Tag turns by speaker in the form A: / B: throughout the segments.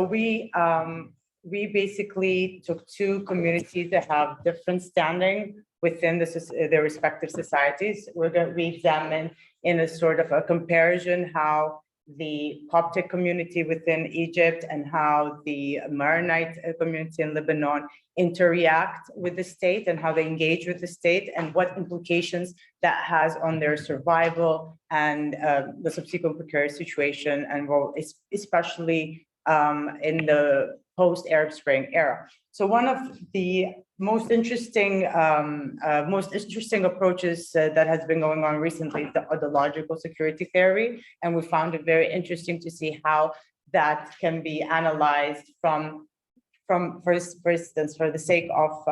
A: we basically took two communities that have different standing within their respective societies. We examined in a sort of a comparison how the Coptic community within Egypt and how the Maronite community in Lebanon interact with the state and how they engage with the state and what implications that has on their survival and the subsequent precarious situation, and especially in the post-Arab Spring era. So one of the most interesting approaches that has been going on recently is the ontological security theory, and we found it very interesting to see how that can be analyzed for instance, for the sake of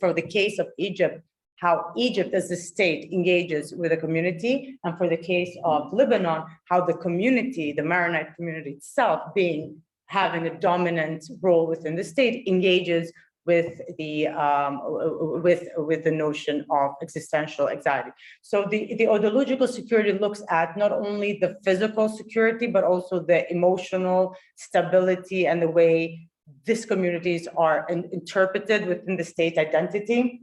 A: for the case of Egypt, how Egypt as a state engages with a community, and for the case of Lebanon, how the community, the Maronite community itself, having a dominant role within the state, engages with the notion of existential anxiety. So the ontological security looks at not only the physical security, but also the emotional stability and the way these communities are interpreted within the state identity.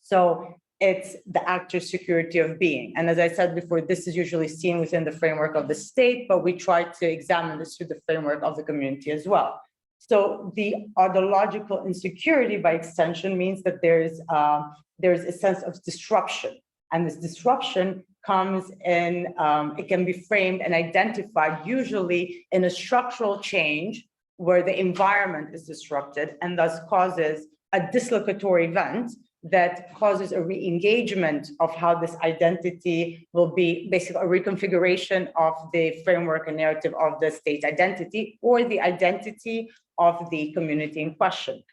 A: So it's the actor's security of being. And as I said before, this is usually seen within the framework of the state, but we try to examine this through the framework of the community as well. So the ontological insecurity by extension means that there's a sense of disruption. And this disruption comes in, it can be framed and identified usually in a structural change where the environment is disrupted and thus causes a dislocatory event that causes a re-engagement of how this identity will be, basically a reconfiguration of the framework and narrative of the state identity or the identity of the community in question.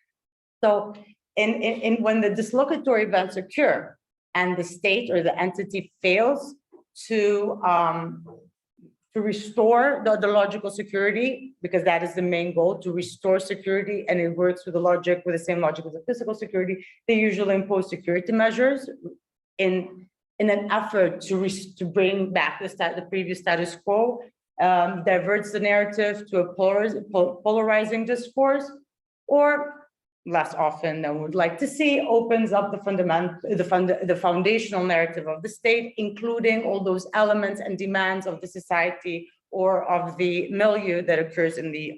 A: So when the dislocatory events occur and the state or the entity fails to restore the ontological security, because that is the main goal, to restore security, and it works with the same logic as the physical security, they usually impose security measures in an effort to bring back the previous status quo, diverts the narrative to a polarizing discourse, or less often than we would like to see, opens up the foundational narrative of the state, including all those elements and demands of the society or of the milieu that occurs in the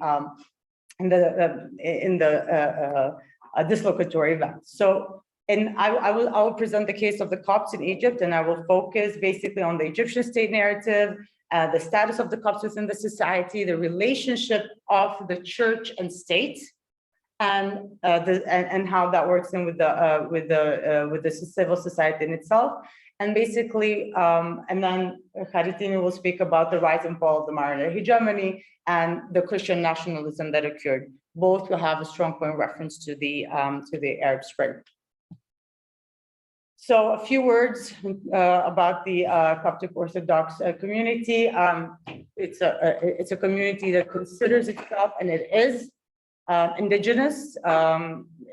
A: dislocatory event. So, and I will present the case of the Copts in Egypt, and I will focus basically on the Egyptian state narrative, the status of the Copts within the society, the relationship of the church and state, and how that works in with the civil society in itself, and basically, and then Charitini will speak about the rise and fall of the Maronite hegemony and the Christian nationalism that occurred. Both will have a strong point of reference to the Arab Spring. So a few words about the Coptic Orthodox community. It's a community that considers itself, and it is, indigenous.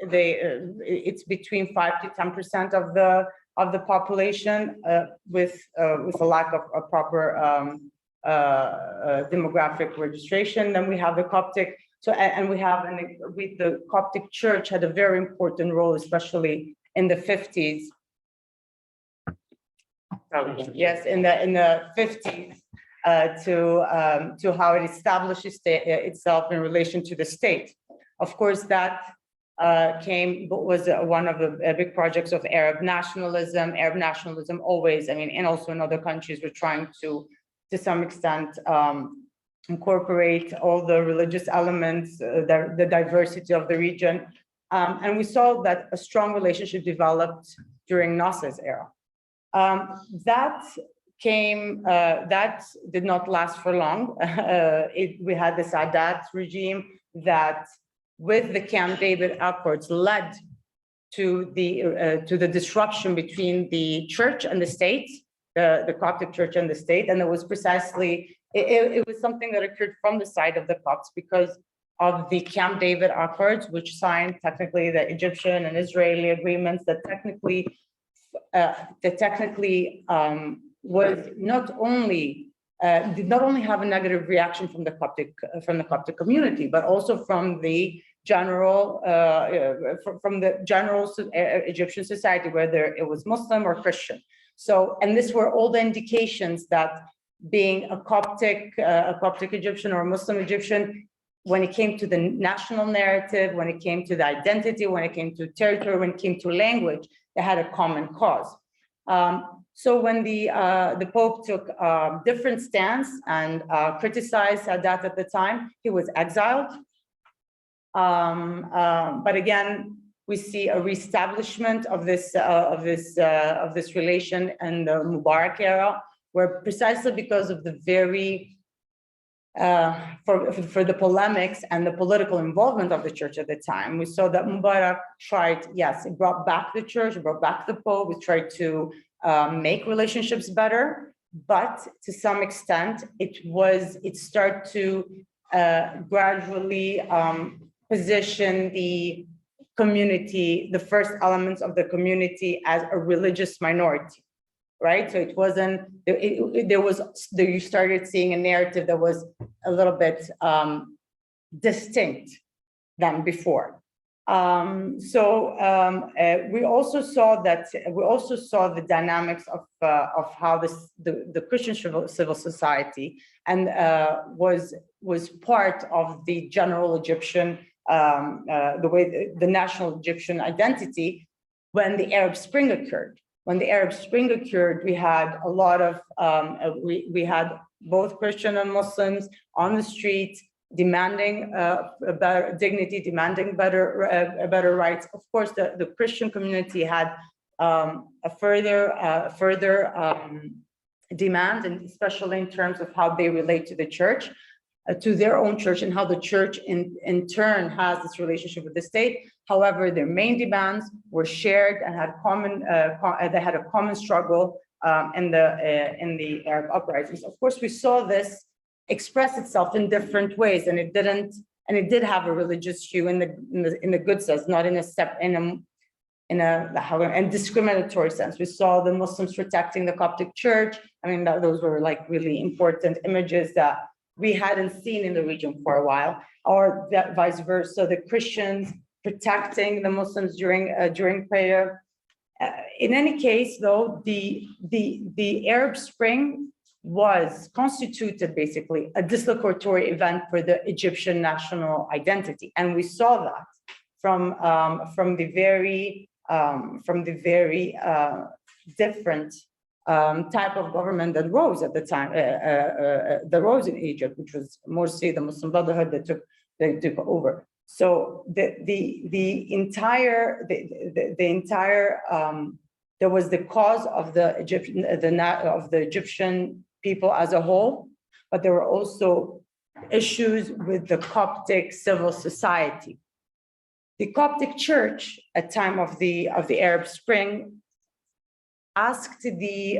A: It's between 5 to 10% of the population, with a lack of a proper demographic registration. Then we have the Coptic. So, and the Coptic Church had a very important role, especially in the 50s. Yes, in the 50s. To how it establishes itself in relation to the state. Of course, that was one of the big projects of Arab nationalism. Arab nationalism always, and also in other countries, we're trying to some extent, incorporate all the religious elements, the diversity of the region. And we saw that a strong relationship developed during Nasser's era. That did not last for long. We had the Sadat regime that, with the Camp David Accords, led to the disruption between the church and the state, the Coptic church and the state, and it was precisely, it was something that occurred from the side of the Copts because of the Camp David Accords, which signed technically the Egyptian and Israeli agreements that technically was not only did not only have a negative reaction from the Coptic community, but also from the general Egyptian society, whether it was Muslim or Christian. So, and these were all the indications that being a Coptic Egyptian or Muslim Egyptian, when it came to the national narrative, when it came to the identity, when it came to territory, when it came to language, they had a common cause. So when the Pope took a different stance and criticized Sadat at the time, he was exiled. But again, we see a reestablishment of this relation in the Mubarak era, where precisely because of the very for the polemics and the political involvement of the church at the time, we saw that Mubarak tried, yes, it brought back the church, it brought back the Pope, it tried to make relationships better, but to some extent, it started to gradually position the community, the first elements of the community, as a religious minority, right? So it wasn't, you started seeing a narrative that was a little bit distinct than before. We also saw the dynamics of how the Christian civil society and was part of the general Egyptian, the national Egyptian identity when the Arab Spring occurred. When the Arab Spring occurred, we had a lot of we had both Christian and Muslims on the streets demanding a better dignity, demanding better rights. Of course, the Christian community had a further demand, and especially in terms of how they relate to the church, to their own church, and how the church in turn has this relationship with the state. However, their main demands were shared and had common. They had a common struggle in the Arab uprisings. Of course, we saw this express itself in different ways, and it did have a religious hue in the good sense, not in a discriminatory sense. We saw the Muslims protecting the Coptic church. I mean, those were like really important images that we hadn't seen in the region for a while, or that vice versa, the Christians protecting the Muslims during prayer. In any case, though, the Arab Spring was constituted basically a dislocatory event for the Egyptian national identity, and we saw that from the very different type of government that rose at the time, that rose in Egypt, which was mostly the Muslim Brotherhood that took over. So the entire there was the cause of the Egyptian people as a whole, but there were also issues with the Coptic civil society. The Coptic Church at time of the Arab Spring asked the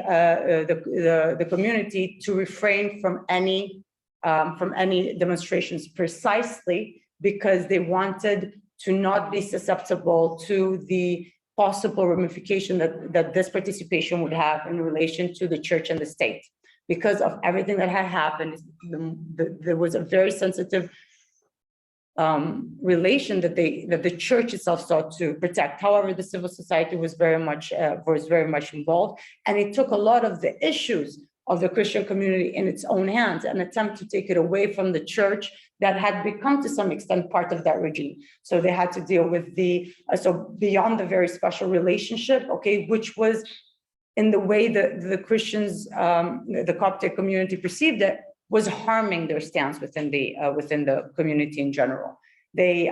A: community to refrain from any demonstrations, precisely because they wanted to not be susceptible to the possible ramification that this participation would have in relation to the church and the state. Because of everything that had happened, there was a very sensitive relation that the church itself sought to protect. However, the civil society was very much involved, and it took a lot of the issues of the Christian community in its own hands, an attempt to take it away from the church that had become to some extent part of that regime. So they had to deal with so beyond the very special relationship, okay, which was in the way that the Christians, the Coptic community perceived it, was harming their stance within the community in general. The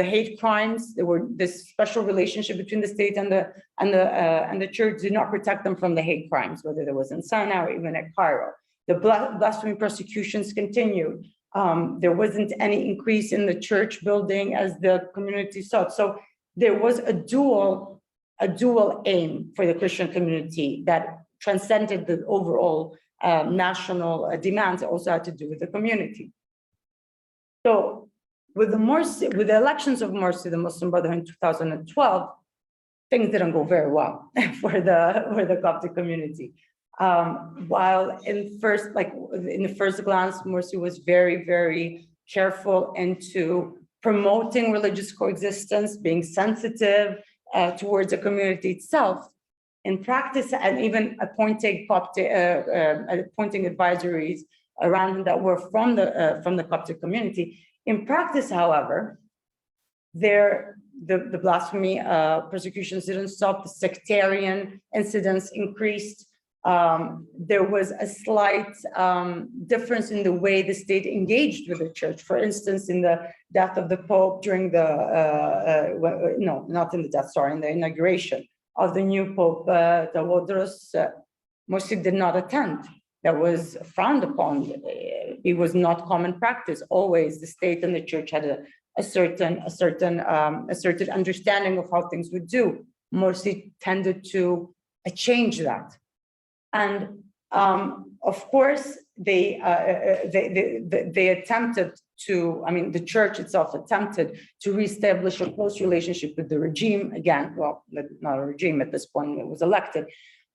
A: hate crimes, there were this special relationship between the state and the church did not protect them from the hate crimes, whether there was in Sinai or even at Cairo. The blasphemy prosecutions continued. There wasn't any increase in the church building as the community sought. So there was a dual aim for the Christian community that transcended the overall national demands. It also had to do with the community. So with the elections of Morsi, the Muslim Brotherhood in 2012, things didn't go very well for the Coptic community. While in the first glance, Morsi was very, very careful into promoting religious coexistence, being sensitive towards the community itself. In practice, and even appointing advisories around him that were from the Coptic community. In practice, however, the blasphemy persecutions didn't stop. The sectarian incidents increased. There was a slight difference in the way the state engaged with the church. For instance, in the death of the Pope during the in the inauguration of the new Pope, Tewodros, Morsi did not attend. That was frowned upon. It was not common practice. Always the state and the church had a certain understanding of how things would do. Morsi tended to change that. And of course, they attempted to, the church itself attempted to reestablish a close relationship with the regime again. Well, not a regime at this point, it was elected.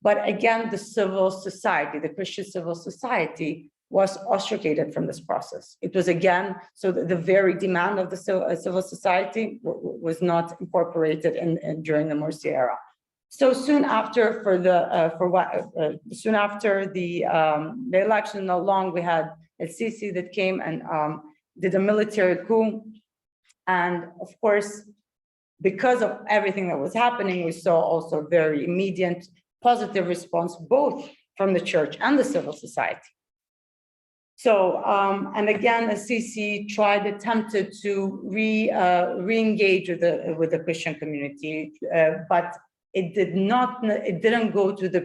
A: But again, the civil society, the Christian civil society was ostracated from this process. It was again, so the very demand of the civil society was not incorporated during the Morsi era. So soon after, soon after the election, not long, we had El-Sisi that came and did a military coup. And of course, because of everything that was happening, we saw also very immediate positive response, both from the church and the civil society. So, and again, El-Sisi attempted to re-engage with the Christian community, but it didn't go to the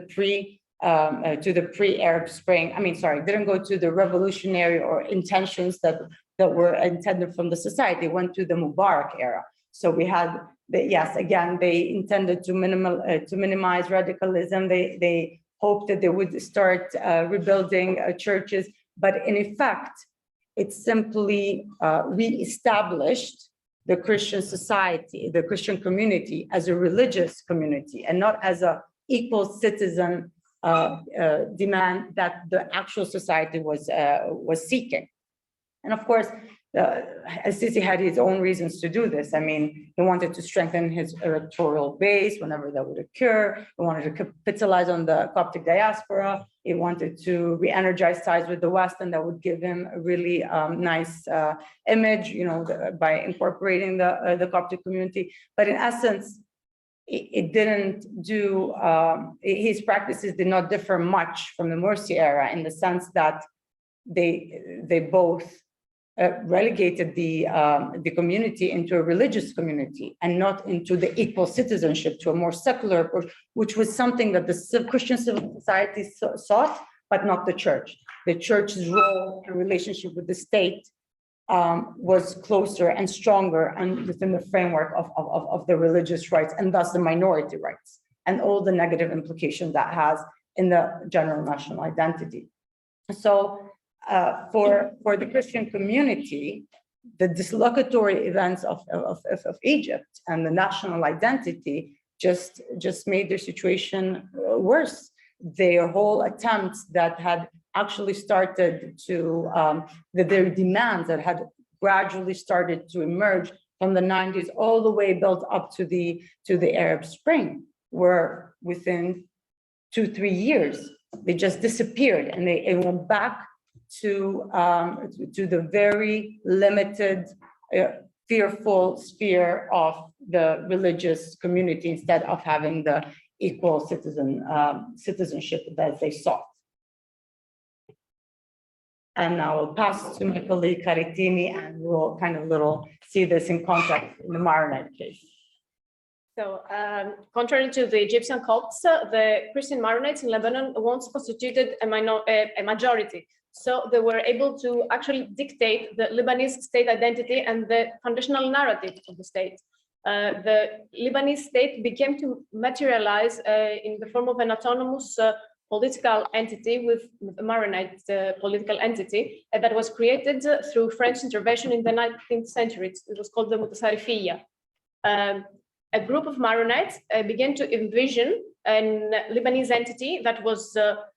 A: pre-Arab Spring. It didn't go to the revolutionary or intentions that were intended from the society. It went to the Mubarak era. So we had they intended to minimize radicalism. They hoped that they would start rebuilding churches, but in effect, it simply re-established the Christian society, the Christian community as a religious community and not as an equal citizen demand that the actual society was seeking. And of course, El-Sisi had his own reasons to do this. He wanted to strengthen his electoral base whenever that would occur. He wanted to capitalize on the Coptic diaspora. He wanted to re-energize ties with the West, and that would give him a really nice image, by incorporating the Coptic community. But in essence, it didn't do, his practices did not differ much from the Morsi era in the sense that they both relegated the community into a religious community and not into the equal citizenship, to a more secular approach, which was something that the Christian civil society sought, but not the church. The church's role and relationship with the state was closer and stronger and within the framework of the religious rights, and thus the minority rights and all the negative implications that has in the general national identity. So for the Christian community, the dislocatory events of Egypt and the national identity just made their situation worse. Their whole attempts that had actually started to, their demands that had gradually started to emerge from the 90s all the way built up to the Arab Spring were within 2-3 years. They just disappeared and they went back to the very limited, fearful sphere of the religious community instead of having the equal citizenship that they sought. And now I'll pass to my colleague Charitini, and we'll see this in context in the Maronite case.
B: So, contrary to the Egyptian Copts, the Christian Maronites in Lebanon once constituted a majority. So they were able to actually dictate the Lebanese state identity and the foundational narrative of the state. The Lebanese state began to materialize in the form of an autonomous political entity with a Maronite political entity that was created through French intervention in the 19th century. It was called the Mutasarrifiyya. A group of Maronites began to envision a Lebanese entity that was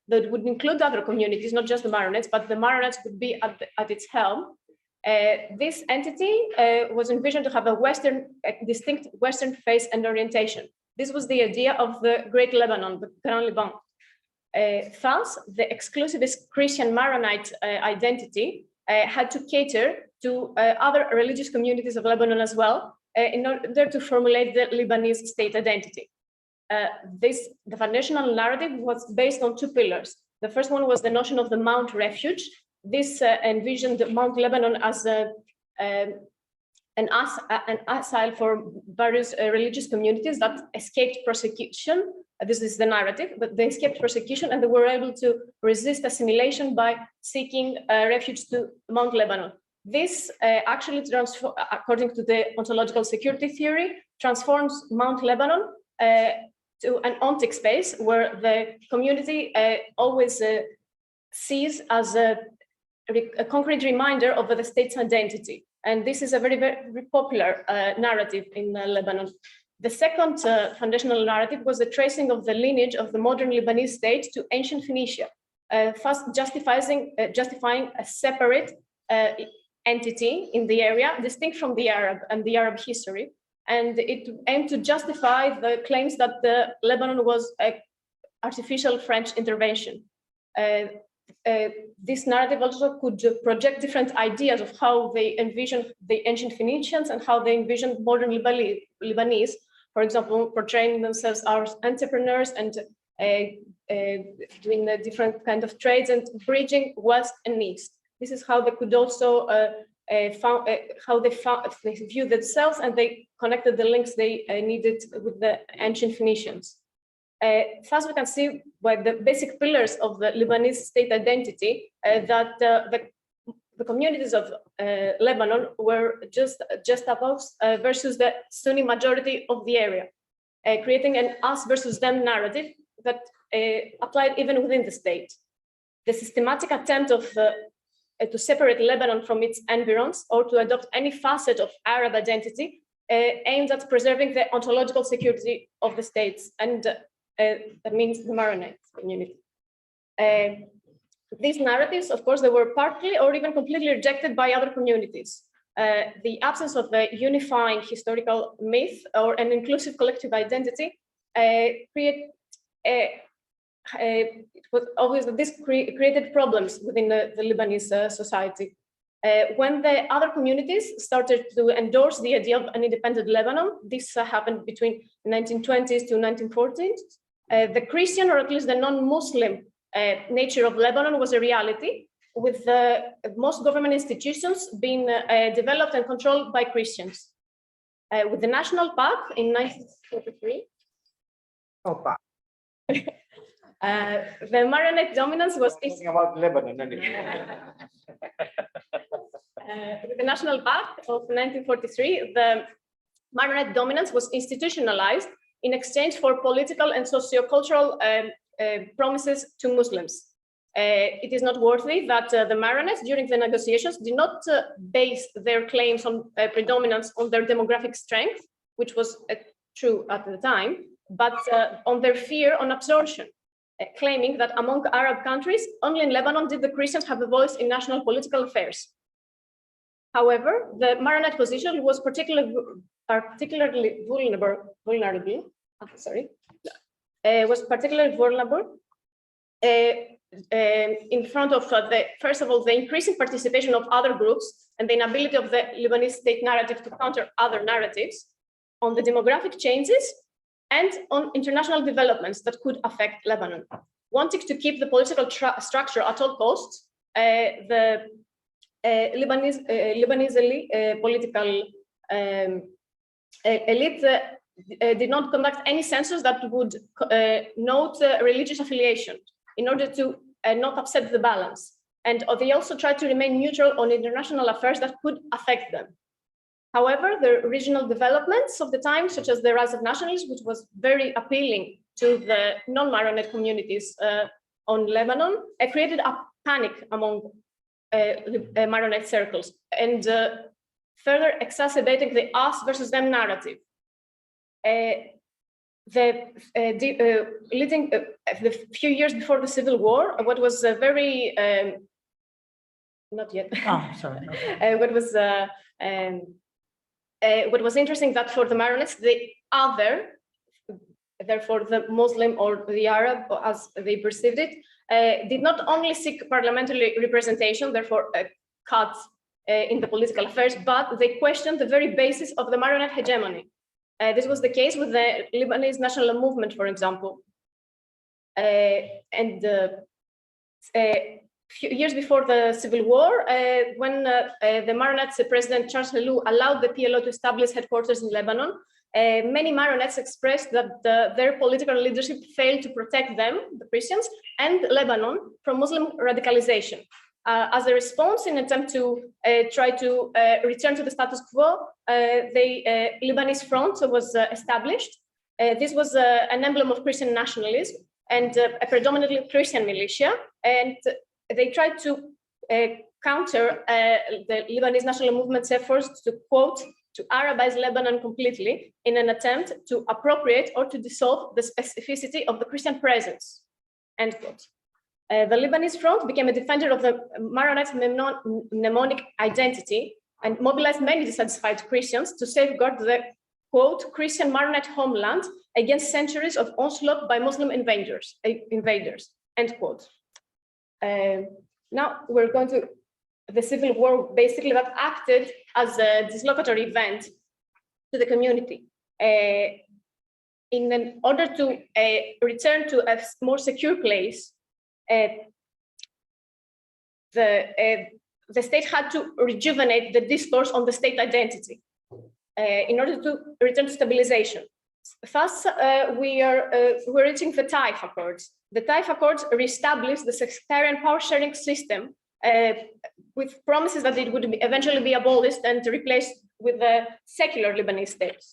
B: that would include other communities, not just the Maronites, but the Maronites would be at its helm. This entity was envisioned to have a distinct Western face and orientation. This was the idea of the Great Lebanon, the Grand Liban. Thus, the exclusivist Christian Maronite identity had to cater to other religious communities of Lebanon as well, in order to formulate the Lebanese state identity. The foundational narrative was based on two pillars. The first one was the notion of the Mount Refuge. This envisioned Mount Lebanon as an asile for various religious communities that escaped persecution. This is the narrative, but they escaped persecution and they were able to resist assimilation by seeking refuge to Mount Lebanon. This actually, according to the ontological security theory, transforms Mount Lebanon to an ontic space where the community always sees as a concrete reminder of the state's identity. And this is a very, very popular narrative in Lebanon. The second foundational narrative was the tracing of the lineage of the modern Lebanese state to ancient Phoenicia, first justifying a separate entity in the area, distinct from the Arab and the Arab history. And it aimed to justify the claims that Lebanon was an artificial French intervention. This narrative also could project different ideas of how they envisioned the ancient Phoenicians and how they envisioned modern Lebanese, for example, portraying themselves as entrepreneurs and doing the different kind of trades and bridging West and East. This is how they could also they viewed themselves, and they connected the links they needed with the ancient Phoenicians. Thus, we can see by the basic pillars of the Lebanese state identity that the communities of Lebanon were just opposed versus the Sunni majority of the area, creating an us versus them narrative that applied even within the state. The systematic attempt of to separate Lebanon from its environs or to adopt any facet of Arab identity aimed at preserving the ontological security of the states, and that means the Maronite community. These narratives, of course, they were partly or even completely rejected by other communities. The absence of a unifying historical myth or an inclusive collective identity it was obvious that this created problems within the Lebanese society. When the other communities started to endorse the idea of an independent Lebanon, this happened between the 1920s to 1940s, the Christian, or at least the non-Muslim nature of Lebanon was a reality, with most government institutions being developed and controlled by Christians. With the National Pact in 1943, the Maronite dominance was
C: talking about Lebanon.
B: with the National Pact of 1943, the Maronite dominance was institutionalized in exchange for political and socio-cultural promises to Muslims. It is noteworthy that the Maronites during the negotiations did not base their claims on predominance on their demographic strength, which was true at the time, but on their fear on absorption, claiming that among Arab countries, only in Lebanon did the Christians have a voice in national political affairs. However, the Maronite position was particularly vulnerable in front of first of all, the increasing participation of other groups and the inability of the Lebanese state narrative to counter other narratives, on the demographic changes, and on international developments that could affect Lebanon. Wanting to keep the political structure at all costs, the Lebanese political elite did not conduct any census that would note religious affiliation in order to not upset the balance. And they also tried to remain neutral on international affairs that could affect them. However, the regional developments of the time, such as the rise of nationalism, which was very appealing to the non-Maronite communities on Lebanon, created a panic among Maronite circles and further exacerbating the us versus them narrative. leading the few years before the civil war, what was very not yet.
A: Oh, sorry.
B: What was interesting that for the Maronites, the other, therefore the Muslim or the Arab, as they perceived it, did not only seek parliamentary representation, therefore cuts in the political affairs, but they questioned the very basis of the Maronite hegemony. This was the case with the Lebanese national movement, for example. Few years before the civil war, when the Maronites President Charles Helou allowed the PLO to establish headquarters in Lebanon, many Maronites expressed that their political leadership failed to protect them, the Christians, and Lebanon from Muslim radicalization. As a response, in an attempt to try to return to the status quo, the Lebanese Front was established. This was an emblem of Christian nationalism and a predominantly Christian militia, and they tried to counter the Lebanese national movement's efforts to, quote, to Arabize Lebanon completely in an attempt to appropriate or to dissolve the specificity of the Christian presence, end quote. The Lebanese Front became a defender of the Maronite mnemonic identity and mobilized many dissatisfied Christians to safeguard the, quote, Christian Maronite homeland against centuries of onslaught by Muslim invaders, end quote. Now we're going to the civil war, basically, that acted as a dislocatory event to the community. In order to return to a more secure place, the state had to rejuvenate the discourse on the state identity in order to return to stabilization. Thus, we're reaching the Taif Accords. The Taif Accords reestablished the sectarian power-sharing system with promises that it would eventually be abolished and replaced with the secular Lebanese state.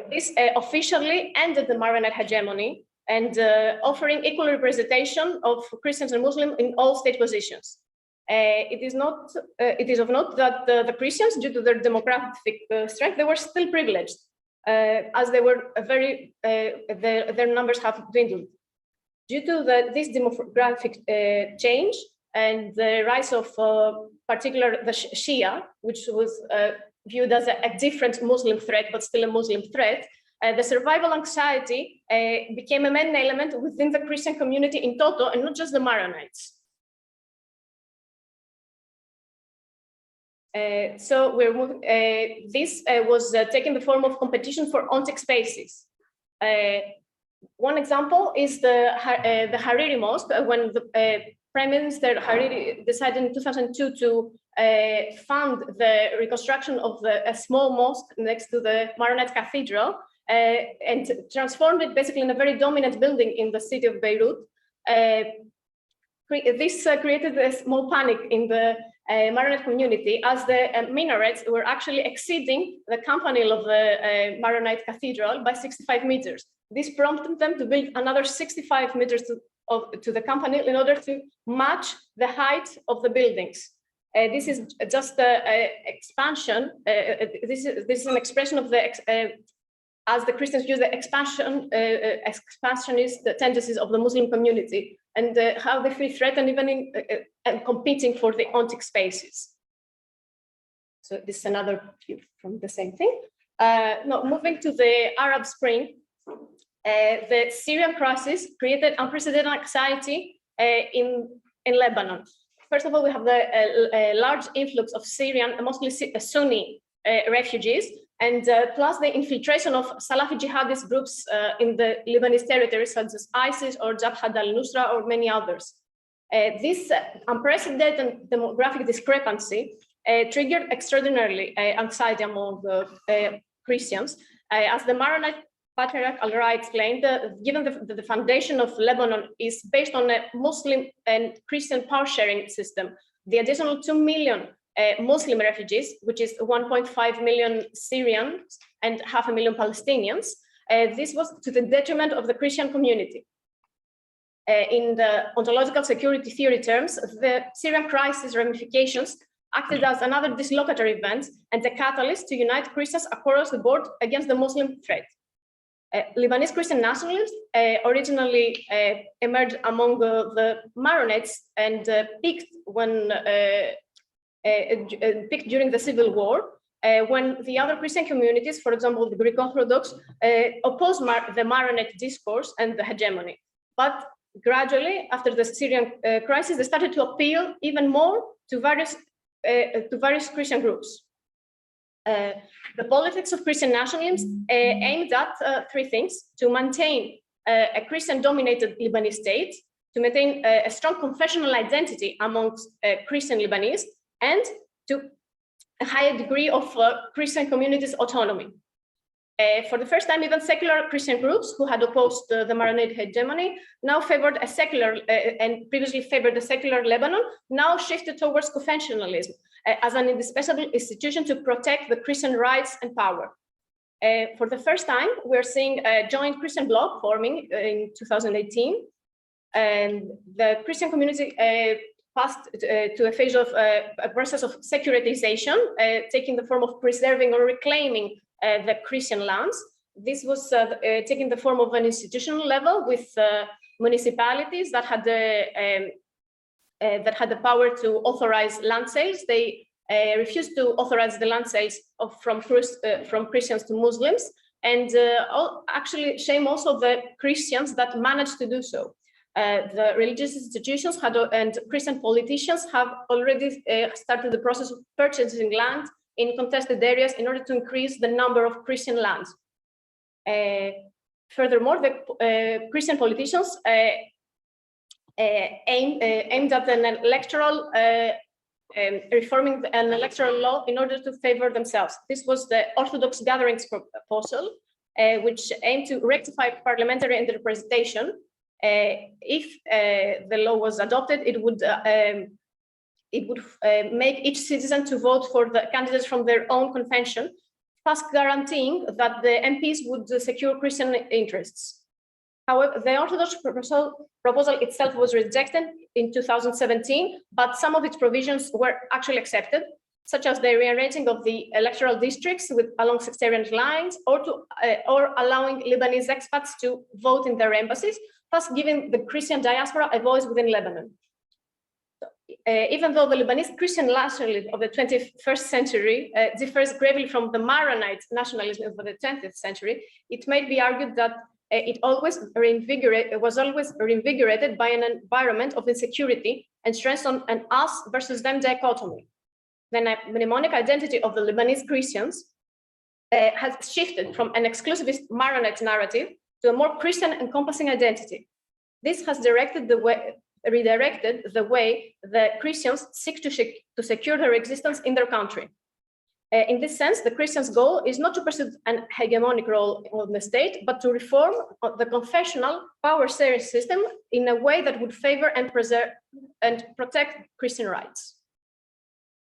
B: This officially ended the Maronite hegemony and offering equal representation of Christians and Muslims in all state positions. It is of note that the Christians, due to their demographic strength, they were still privileged, as they were their numbers have dwindled. Due to this demographic change and the rise of particular the Shia, which was viewed as a different Muslim threat, but still a Muslim threat, the survival anxiety became a main element within the Christian community in toto, and not just the Maronites. So we're moving, this was taking the form of competition for ontic spaces. One example is the Hariri Mosque, when the Prime Minister Hariri decided in 2002 to fund the reconstruction of a small mosque next to the Maronite Cathedral and transformed it basically in a very dominant building in the city of Beirut. This created a small panic in the Maronite community, as the minarets were actually exceeding the campanile of the Maronite Cathedral by 65 meters. This prompted them to build another 65 meters to the campanile in order to match the height of the buildings. This is just an expansion. This is an expression of the, as the Christians use the expansionist tendencies of the Muslim community, and how they feel threatened even in competing for the ontic spaces. So this is another view from the same thing. Now, moving to the Arab Spring, the Syrian crisis created unprecedented anxiety in Lebanon. First of all, we have the large influx of Syrian, mostly Sunni refugees, and plus the infiltration of Salafi jihadist groups in the Lebanese territories, such as ISIS or Jabhat al-Nusra or many others. This unprecedented demographic discrepancy triggered extraordinarily anxiety among the Christians, as the Maronite Patriarch Aqra explained, given the foundation of Lebanon is based on a Muslim and Christian power-sharing system, the additional 2 million Muslim refugees, which is 1.5 million Syrians and 500,000 Palestinians, this was to the detriment of the Christian community. In the ontological security theory terms, the Syrian crisis ramifications acted as another dislocatory event and a catalyst to unite Christians across the board against the Muslim threat. Lebanese Christian nationalists originally emerged among the Maronites and peaked during the Civil War, when the other Christian communities, for example, the Greek Orthodox, opposed the Maronite discourse and the hegemony. But gradually, after the Syrian crisis, they started to appeal even more to various Christian groups. The politics of Christian nationalism aimed at three things: to maintain a Christian-dominated Lebanese state, to maintain a strong confessional identity amongst Christian Lebanese, and to a higher degree of Christian communities' autonomy. For the first time, even secular Christian groups who had opposed the Maronite hegemony now favored a secular and previously favored a secular Lebanon, now shifted towards confessionalism as an indispensable institution to protect the Christian rights and power. For the first time, we're seeing a joint Christian bloc forming in 2018, and the Christian community passed to a phase of a process of securitization, taking the form of preserving or reclaiming the Christian lands. This was taking the form of an institutional level with municipalities that had the power to authorize land sales. They refused to authorize the land sales from Christians to Muslims, and actually shame also the Christians that managed to do so. The religious institutions and Christian politicians have already started the process of purchasing land in contested areas in order to increase the number of Christian lands. Furthermore, the Christian politicians aimed at an electoral reforming an electoral law in order to favor themselves. This was the Orthodox Gatherings proposal, which aimed to rectify parliamentary interpretation. If the law was adopted, it would make each citizen to vote for the candidates from their own convention, thus guaranteeing that the MPs would secure Christian interests. However, the Orthodox proposal itself was rejected in 2017, but some of its provisions were actually accepted, such as the rearranging of the electoral districts along sectarian lines, or allowing Lebanese expats to vote in their embassies, thus giving the Christian diaspora a voice within Lebanon. Even though the Lebanese Christian nationalism of the 21st century differs gravely from the Maronite nationalism of the 20th century, it may be argued that it was always reinvigorated by an environment of insecurity and stressed on an us versus them dichotomy. The mnemonic identity of the Lebanese Christians has shifted from an exclusivist Maronite narrative to a more Christian encompassing identity. This has redirected the way the Christians seek to secure their existence in their country. In this sense, the Christians' goal is not to pursue an hegemonic role in the state, but to reform the confessional power-sharing system in a way that would favor and preserve and protect Christian rights.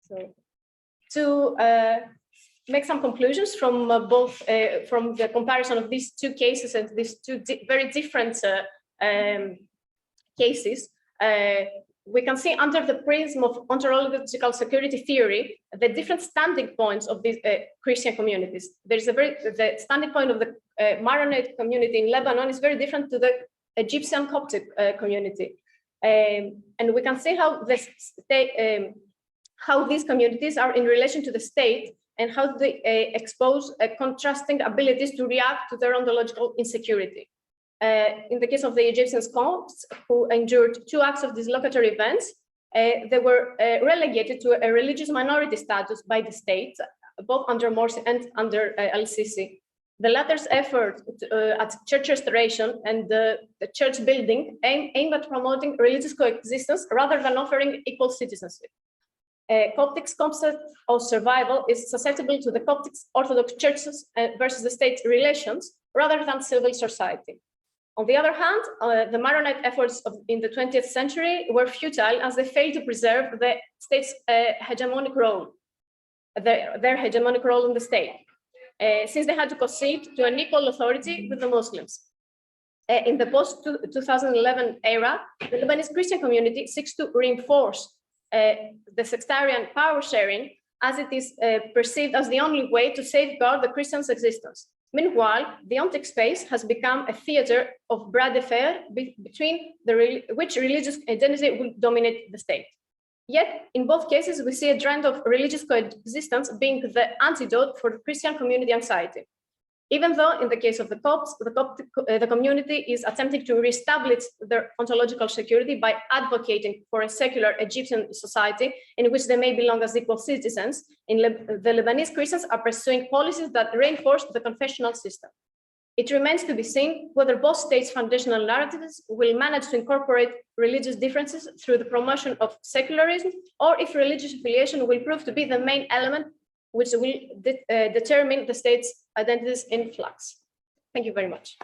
B: So, to make some conclusions from from the comparison of these two cases and these two very different cases, we can see under the prism of ontological security theory the different standing points of these Christian communities. There's the standing point of the Maronite community in Lebanon is very different to the Egyptian Coptic community, and we can see how these communities are in relation to the state and how they expose contrasting abilities to react to their ontological insecurity. In the case of the Egyptian Copts, who endured 2 acts of dislocatory events, they were relegated to a religious minority status by the state, both under Morsi and under Al-Sisi. The latter's effort at church restoration and the church building aimed at promoting religious coexistence rather than offering equal citizenship. Coptic's concept of survival is susceptible to the Coptic Orthodox churches versus the state relations rather than civil society. On the other hand, the Maronite efforts in the 20th century were futile as they failed to preserve the state's hegemonic role, their hegemonic role in the state, since they had to concede to an equal authority with the Muslims. In the post-2011 era, the Lebanese Christian community seeks to reinforce the sectarian power sharing as it is perceived as the only way to safeguard the Christians' existence. Meanwhile, the Ontic space has become a theater of bras de fer between which religious identity will dominate the state. Yet, in both cases, we see a trend of religious coexistence being the antidote for Christian community anxiety. Even though in the case of the Copts, the community is attempting to reestablish their ontological security by advocating for a secular Egyptian society in which they may belong as equal citizens, the Lebanese Christians are pursuing policies that reinforce the confessional system. It remains to be seen whether both states' foundational narratives will manage to incorporate religious differences through the promotion of secularism, or if religious affiliation will prove to be the main element which will determine the state's identities in flux. Thank you very much.